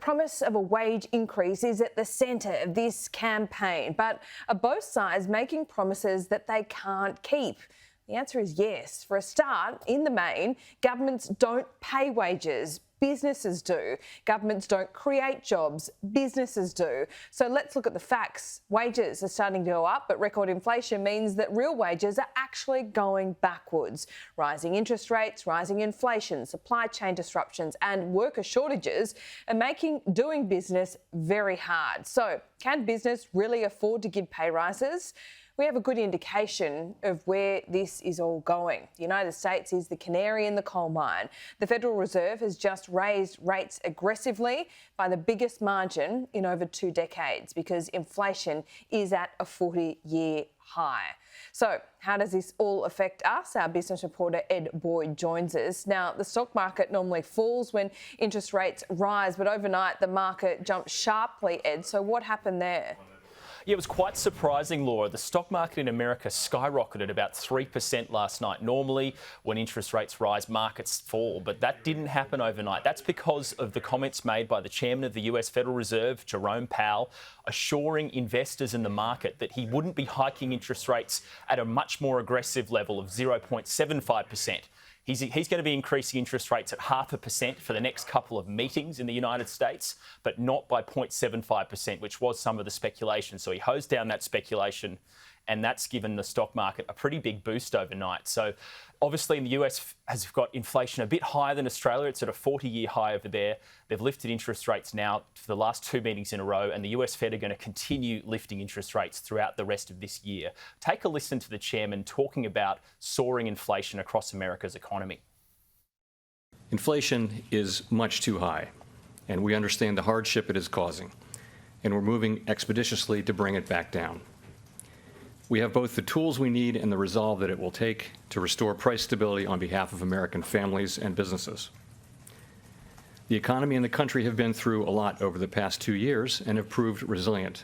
promise of a wage increase is at the centre of this campaign, but are both sides making promises that they can't keep? The answer is yes. For a start, in the main, governments don't pay wages. Businesses do. Governments don't create jobs. Businesses do. So let's look at the facts. Wages are starting to go up, but record inflation means that real wages are actually going backwards. Rising interest rates, rising inflation, supply chain disruptions and worker shortages are making doing business very hard. So can business really afford to give pay rises? We have a good indication of where this is all going. The United States is the canary in the coal mine. The Federal Reserve has just raised rates aggressively by the biggest margin in over 2 decades because inflation is at a 40-year high. So how does this all affect us? Our business reporter Ed Boyd joins us. Now, the stock market normally falls when interest rates rise, but overnight the market jumped sharply, Ed. So what happened there? Yeah, it was quite surprising, Laura. The stock market in America skyrocketed about 3% last night. Normally, when interest rates rise, markets fall, but that didn't happen overnight. That's because of the comments made by the chairman of the US Federal Reserve, Jerome Powell, assuring investors in the market that he wouldn't be hiking interest rates at a much more aggressive level of 0.75%. He's going to be increasing interest rates at 0.5% for the next couple of meetings in the United States, but not by 0.75%, which was some of the speculation. So he hosed down that speculation, and that's given the stock market a pretty big boost overnight. So obviously the US has got inflation a bit higher than Australia. It's at a 40-year high over there. They've lifted interest rates now for the last 2 meetings in a row, and the US Fed are going to continue lifting interest rates throughout the rest of this year. Take a listen to the chairman talking about soaring inflation across America's economy. Inflation is much too high, and we understand the hardship it is causing, and we're moving expeditiously to bring it back down. We have both the tools we need and the resolve that it will take to restore price stability on behalf of American families and businesses. The economy and the country have been through a lot over the past 2 years and have proved resilient.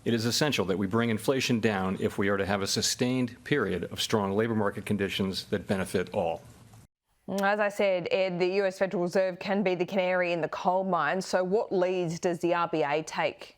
It is essential that we bring inflation down if we are to have a sustained period of strong labor market conditions that benefit all. As I said, Ed, the US Federal Reserve can be the canary in the coal mine. So what leads does the RBA take?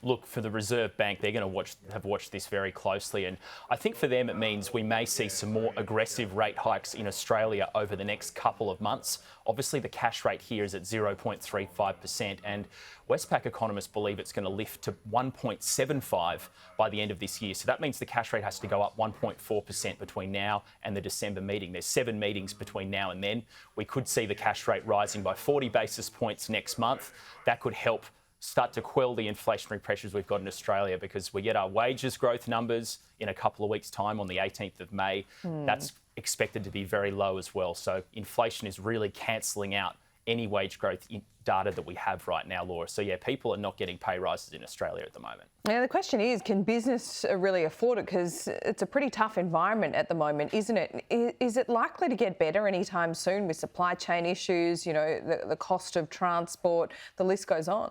Look, for the Reserve Bank, they're going to have watched this very closely. And I think for them, it means we may see some more aggressive rate hikes in Australia over the next couple of months. Obviously, the cash rate here is at 0.35%. And Westpac economists believe it's going to lift to 1.75 by the end of this year. So that means the cash rate has to go up 1.4% between now and the December meeting. There's 7 meetings between now and then. We could see the cash rate rising by 40 basis points next month. That could help start to quell the inflationary pressures we've got in Australia, because we get our wages growth numbers in a couple of weeks' time on the 18th of May. That's expected to be very low as well. So inflation is really cancelling out any wage growth data that we have right now, Laura. So yeah, people are not getting pay rises in Australia at the moment. Now the question is, can business really afford it? Because it's a pretty tough environment at the moment, isn't it? Is it likely to get better anytime soon with supply chain issues, you know, the cost of transport, the list goes on?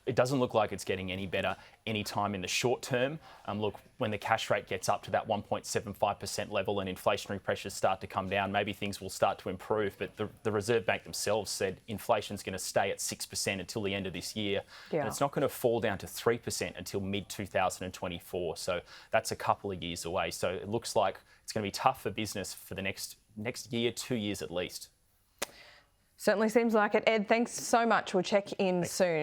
It doesn't look like it's getting any better anytime in the short term. Look, when the cash rate gets up to that 1.75% level and inflationary pressures start to come down, maybe things will start to improve. But the Reserve Bank themselves said inflation's going to stay at 6% until the end of this year. Yeah. And it's not going to fall down to 3% until mid-2024. So that's a couple of years away. So it looks like it's going to be tough for business for the next year, 2 years at least. Certainly seems like it. Ed, thanks so much. We'll check in soon.